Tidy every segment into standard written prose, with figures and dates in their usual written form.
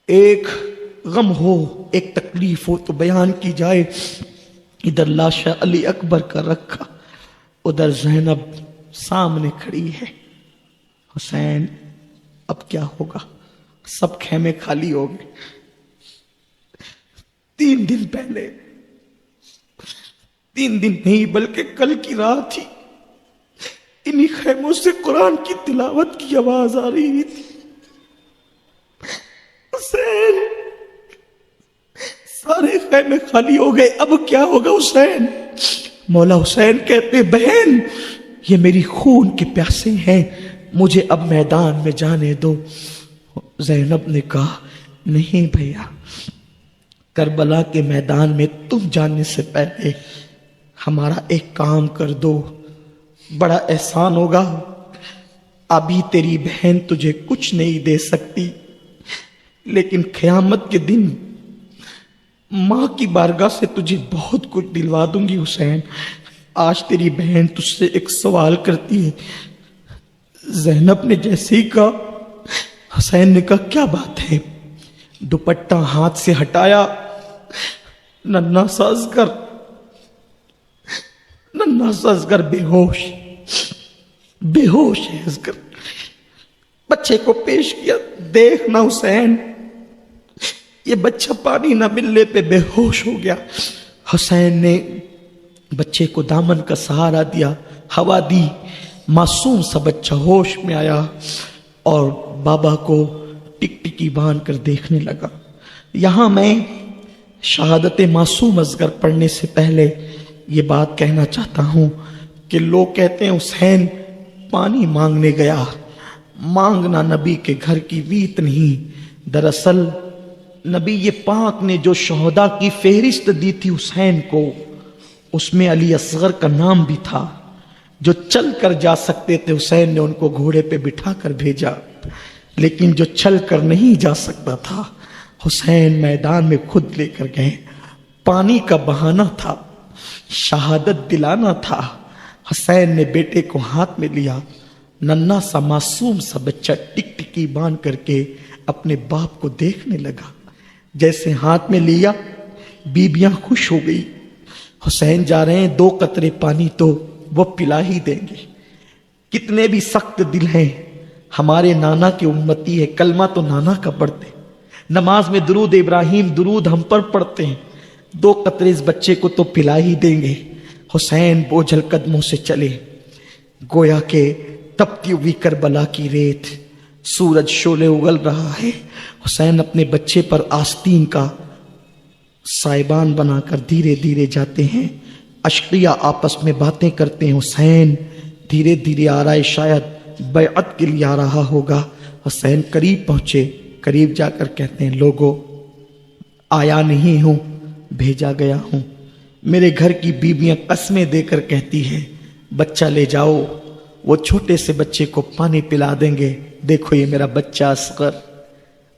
ایک غم ہو، ایک تکلیف ہو تو بیان کی جائے۔ ادھر لاشا علی اکبر کا رکھا، ادھر زینب سامنے کھڑی ہے۔ حسین اب کیا ہوگا؟ سب خیمے خالی ہو گئے۔ 3 دن پہلے، 3 دن نہیں بلکہ کل کی رات تھی، انہی خیموں سے قرآن کی تلاوت کی آواز آ رہی تھی۔ حسین، سارے خیمے خالی ہو گئے، اب کیا ہوگا حسین؟ مولا حسین کہتے بہن یہ میری خون کے پیاسے ہیں، مجھے اب میدان میں جانے دو۔ زینب نے کہا نہیں بھیا، کربلا کے میدان میں تم جانے سے پہلے ہمارا ایک کام کر دو، بڑا احسان ہوگا۔ ابھی تیری بہن تجھے کچھ نہیں دے سکتی، لیکن قیامت کے دن ماں کی بارگاہ سے تجھے بہت کچھ دلوا دوں گی۔ حسین آج تیری بہن تجھ سے ایک سوال کرتی ہے۔ زینب نے جیسے ہی کہا، حسین نے کہا کیا بات ہے؟ دوپٹہ ہاتھ سے ہٹایا، ننھا سا اصغر بے ہوش ہے اصغر، بچے کو پیش کیا۔ دیکھنا حسین، یہ بچہ پانی نہ ملنے پہ بے ہوش ہو گیا۔ حسین نے بچے کو دامن کا سہارا دیا، ہوا دی، معصوم سا بچہ ہوش میں آیا اور بابا کو ٹک ٹکی باندھ کر دیکھنے لگا۔ یہاں میں شہادت معصوم اصغر پڑھنے سے پہلے یہ بات کہنا چاہتا ہوں کہ لوگ کہتے ہیں حسین پانی مانگنے گیا، مانگنا نبی کے گھر کی ویت نہیں۔ دراصل نبی یہ پاک نے جو شہداء کی فہرست دی تھی حسین کو، اس میں علی اصغر کا نام بھی تھا۔ جو چل کر جا سکتے تھے حسین نے ان کو گھوڑے پہ بٹھا کر بھیجا، لیکن جو چل کر نہیں جا سکتا تھا حسین میدان میں خود لے کر گئے۔ پانی کا بہانہ تھا، شہادت دلانا تھا۔ حسین نے بیٹے کو ہاتھ میں لیا، ننھا سا معصوم سا بچہ ٹک ٹکی باندھ کر کے اپنے باپ کو دیکھنے لگا۔ جیسے ہاتھ میں لیا، بیبیاں خوش ہو گئی۔ حسین جا رہے ہیں، 2 قطرے پانی تو وہ پلا ہی دیں گے۔ کتنے بھی سخت دل ہیں، ہمارے نانا کے امتی ہے، کلمہ تو نانا کا پڑھتے، نماز میں درود ابراہیم درود ہم پر پڑھتے ہیں، 2 قطرے اس بچے کو تو پلا ہی دیں گے۔ حسین بوجھل قدموں سے چلے، گویا کہ تپتی ہوئی کربلا کی ریت، سورج شعلے اگل رہا ہے۔ حسین اپنے بچے پر آستین کا سائبان بنا کر دھیرے دھیرے جاتے ہیں۔ اشقیاء آپس میں باتیں کرتے ہیں، حسین دھیرے دھیرے آ رہا ہے، شاید بیعت کے لیے آ رہا ہوگا۔ حسین قریب پہنچے، قریب جا کر کہتے ہیں لوگوں آیا نہیں ہوں، بھیجا گیا ہوں۔ میرے گھر کی بیویاں قسمیں دے کر کہتی ہیں بچہ لے جاؤ، وہ چھوٹے سے بچے کو پانی پلا دیں گے۔ دیکھو یہ میرا بچہ اصغر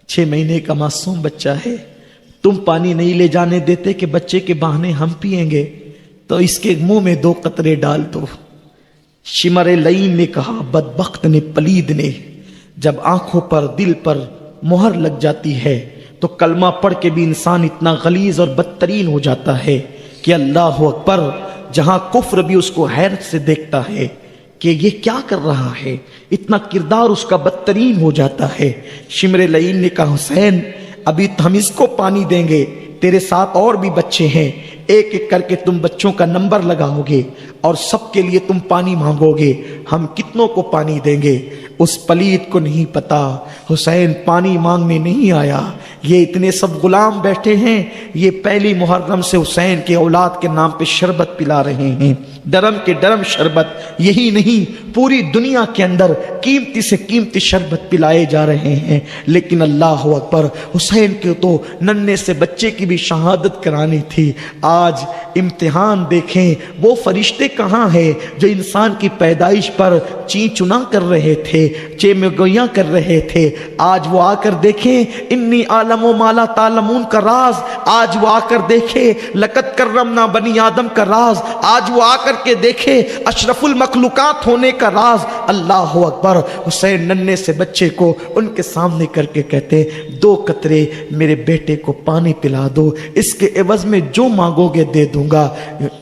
6 مہینے کا معصوم بچہ ہے، تم پانی نہیں لے جانے دیتے کہ بچے کے بہانے ہم پئیں گے، تو اس کے منہ میں 2 قطرے ڈال دو۔ شمر لعین نے کہا، بدبخت نے، پلید نے، جب آنکھوں پر دل پر مہر لگ جاتی ہے تو کلمہ پڑھ کے بھی انسان اتنا غلیظ اور بدترین ہو جاتا ہے کہ اللہ اکبر، جہاں کفر بھی اس کو حیرت سے دیکھتا ہے کہ یہ کیا کر رہا ہے، اتنا کردار اس کا بدترین ہو جاتا ہے۔ شمر لعین نے کہا حسین ابھی تو ہم اس کو پانی دیں گے، تیرے ساتھ اور بھی بچے ہیں، ایک ایک کر کے تم بچوں کا نمبر لگاؤ گے اور سب کے لیے تم پانی مانگو گے، ہم کتنوں کو پانی دیں گے۔ اس پلید کو نہیں پتا حسین پانی مانگنے نہیں آیا، یہ اتنے سب غلام بیٹھے ہیں، یہ پہلی محرم سے حسین کے اولاد کے نام پہ شربت پلا رہے ہیں، ڈرم کے ڈرم شربت، یہی نہیں پوری دنیا کے اندر قیمتی سے قیمتی شربت پلائے جا رہے ہیں، لیکن اللہ اکبر، حسین کے تو ننھے سے بچے کی بھی شہادت کرانی تھی۔ آج امتحان دیکھیں، وہ فرشتے کہاں ہیں جو انسان کی پیدائش پر چین چنا کر رہے تھے، چیمگویاں کر رہے تھے، آج وہ آ کر دیکھیں انی عالم و مالا تعلمون کا راز، آج وہ آ کر دیکھیں لقد کرمنا بنی آدم کا راز، آج وہ آ کر کے دیکھے اشرف المخلوقات ہونے کا راز۔ اللہ اکبر۔ حسین ننھے سے بچے کو ان کے سامنے کر کے کہتے 2 قطرے میرے بیٹے کو پانی پلا دو، اس کے عوض میں جو مانگو گے دے دوں گا۔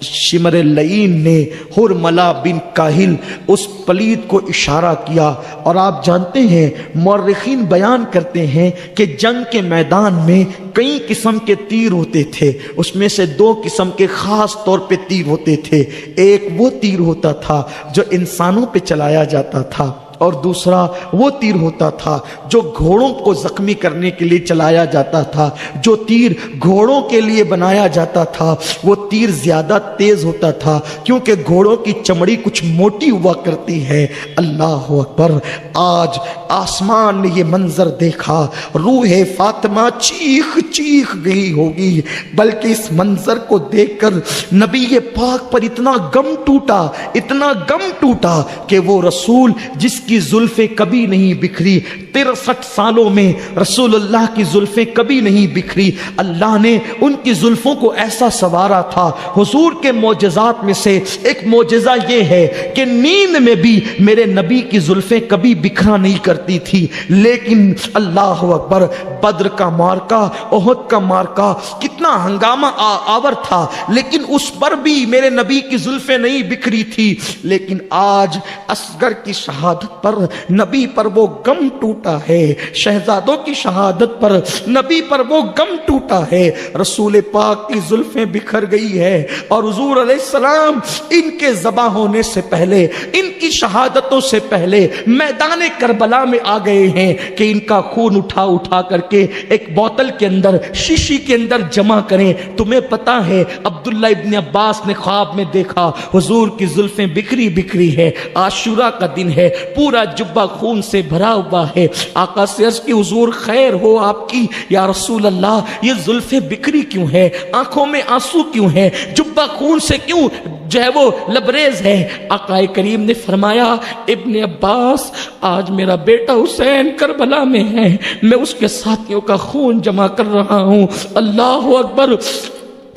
شمر لعین نے حرملہ بن کاہل اس پلید کو اشارہ کیا، اور آپ جانتے ہیں مورخین بیان کرتے ہیں کہ جنگ کے میدان میں کئی قسم کے تیر ہوتے تھے، اس میں سے 2 قسم کے خاص طور پہ تیر ہوتے تھے۔ ایک وہ تیر ہوتا تھا جو انسانوں پہ چلایا جاتا تھا، اور دوسرا وہ تیر ہوتا تھا جو گھوڑوں کو زخمی کرنے کے لیے چلایا جاتا تھا۔ جو تیر گھوڑوں کے لیے بنایا جاتا تھا وہ تیر زیادہ تیز ہوتا تھا، کیونکہ گھوڑوں کی چمڑی کچھ موٹی ہوا کرتی ہے۔ اللہ اکبر۔ آج آسمان نے یہ منظر دیکھا، روح فاطمہ چیخ چیخ گئی ہوگی، بلکہ اس منظر کو دیکھ کر نبی پاک پر اتنا غم ٹوٹا، اتنا غم ٹوٹا کہ وہ رسول جس کی زلفیں کبھی نہیں بکھری، 63 سالوں میں رسول اللہ کی زلفیں کبھی نہیں بکھری، اللہ نے ان کی زلفوں کو ایسا سنوارا تھا۔ حضور کے معجزات میں سے ایک معجزہ یہ ہے کہ نیند میں بھی میرے نبی کی زلفیں کبھی بکھرا نہیں کرتی تھی، لیکن اللہ اکبر، بدر کا مارکہ، احد کا مارکہ کتنا ہنگامہ آور تھا، لیکن اس پر بھی میرے نبی کی زلفیں نہیں بکھری تھی۔ لیکن آج اصغر کی شہادت پر نبی پر وہ غم ٹوٹا ہے، شہزادوں کی شہادت پر نبی پر وہ غم ٹوٹا ہے، رسول پاک کی زلفیں بکھر گئی ہے، اور حضور علیہ السلام ان کے ذبح ہونے سے پہلے، ان کی شہادتوں سے پہلے میدان کربلا میں آ گئے ہیں کہ ان کا خون اٹھا اٹھا کر کے ایک بوتل کے اندر، شیشی کے اندر جمع کریں۔ تمہیں پتا ہے عبداللہ ابن عباس نے خواب میں دیکھا حضور کی زلفیں بکھری بکھری ہے، عاشورہ کا دن ہے، پورا جبہ خون سے بھرا ہوا ہے۔ آقا سے عرض کی حضور خیر ہو آپ کی، یا رسول اللہ یہ زلفیں بکھری کیوں ہے، آنکھوں میں آنسو کیوں ہے، جبہ خون سے کیوں جو ہے وہ لبریز ہے؟ آقا کریم نے فرمایا ابن عباس آج میرا بیٹا حسین کربلا میں ہے، میں اس کے ساتھیوں کا خون جمع کر رہا ہوں۔ اللہ اکبر۔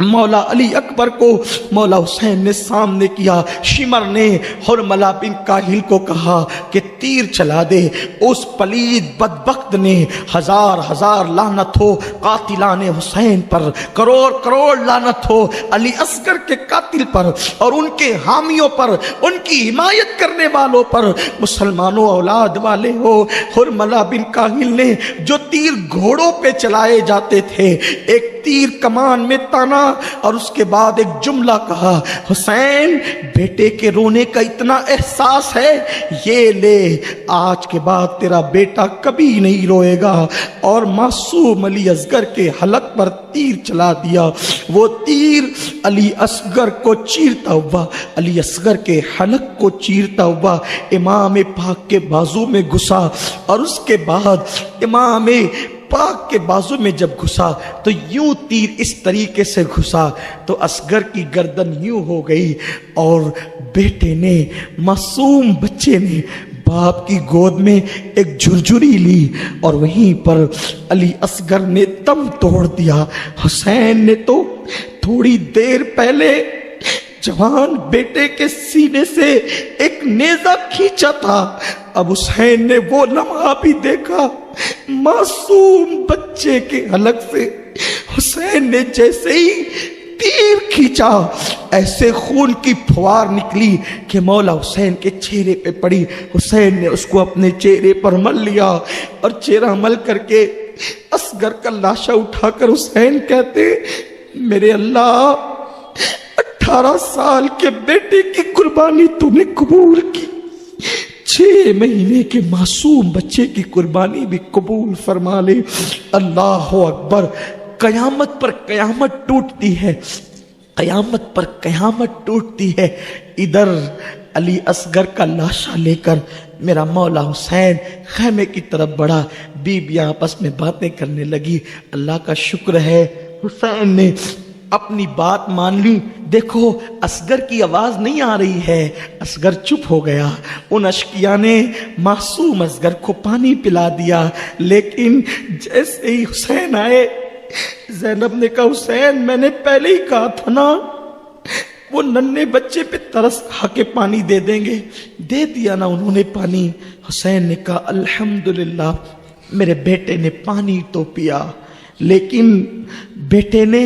مولا علی اکبر کو مولا حسین نے سامنے کیا، شمر نے حرملہ بن کاہل کو کہا کہ تیر چلا دے۔ اس پلید بدبخت نے ہزار ہزار لعنت ہو قاتلان حسین پر، کروڑ کروڑ لعنت ہو علی اصغر کے قاتل پر اور ان کے حامیوں پر، ان کی حمایت کرنے والوں پر، مسلمانوں اولاد والے ہو۔ حرملہ بن کاہل نے جو تیر گھوڑوں پہ چلائے جاتے تھے، ایک تیر کمان میں تانا اور اس کے بعد ایک جملہ کہا، حسین بیٹے کے رونے کا اتنا احساس ہے، یہ لے آج کے بعد تیرا بیٹا کبھی نہیں روئے گا، اور معصوم علی اصغر کے حلق پر تیر چلا دیا۔ وہ تیر علی اصغر کو چیرتا ہوا، علی اصغر کے حلق کو چیرتا ہوا امام پاک کے بازو میں گھسا، اور اس کے بعد امام پاک کے بازو میں جب گھسا تو یوں تیر اس طریقے سے گھسا تو اصغر کی گردن یوں ہو گئی، اور بیٹے نے، معصوم بچے نے باپ کی گود میں ایک جھرجھری لی، اور وہیں پر علی اصغر نے دم توڑ دیا۔ حسین نے تو تھوڑی دیر پہلے جوان بیٹے کے سینے سے ایک نیزہ کھینچا تھا، اب حسین نے وہ لمحہ بھی دیکھا، معصوم بچے کے حلق سے حسین نے جیسے ہی تیر کھینچا، ایسے خون کی پھوار نکلی کہ مولا حسین کے چہرے پہ پڑی۔ حسین نے اس کو اپنے چہرے پر مل لیا، اور چہرہ مل کر کے اصغر کا لاشا اٹھا کر حسین کہتے، میرے اللہ 18 سال کے بیٹے کی قربانی تو نے قبول کی، 6 مہینے کے معصوم بچے کی قربانی بھی قبول فرما لے۔ اللہ اکبر۔ قیامت پر قیامت ٹوٹتی ہے، قیامت پر قیامت ٹوٹتی ہے۔ ادھر علی اصغر کا لاشا لے کر میرا مولا حسین خیمے کی طرف بڑھا، بیویاں آپس میں باتیں کرنے لگی۔ اللہ کا شکر ہے حسین نے اپنی بات مان لی۔ دیکھو اصغر کی آواز نہیں آ رہی ہے، اصغر چپ ہو گیا۔ ان اشقیاء نے معصوم اصغر کو پانی پلا دیا، لیکن جیسے ہی حسین آئے، زینب نے کہا حسین میں نے پہلے ہی کہا تھا نا، وہ ننھے بچے پہ ترس کھا کے پانی دے دیں گے. دے دیا نا انہوں نے پانی. حسین نے کہا الحمدللہ میرے بیٹے نے پانی تو پیا، لیکن بیٹے نے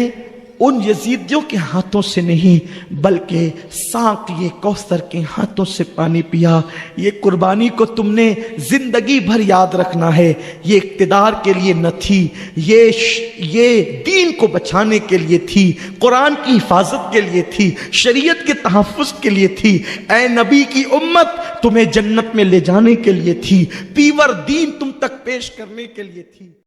ان یزیدیوں کے ہاتھوں سے نہیں بلکہ ساقی کوثر کے ہاتھوں سے پانی پیا. یہ قربانی کو تم نے زندگی بھر یاد رکھنا ہے. یہ اقتدار کے لیے نہ تھی، یہ دین کو بچانے کے لیے تھی، قرآن کی حفاظت کے لیے تھی، شریعت کے تحفظ کے لیے تھی. اے نبی کی امت، تمہیں جنت میں لے جانے کے لیے تھی، پیور دین تم تک پیش کرنے کے لیے تھی.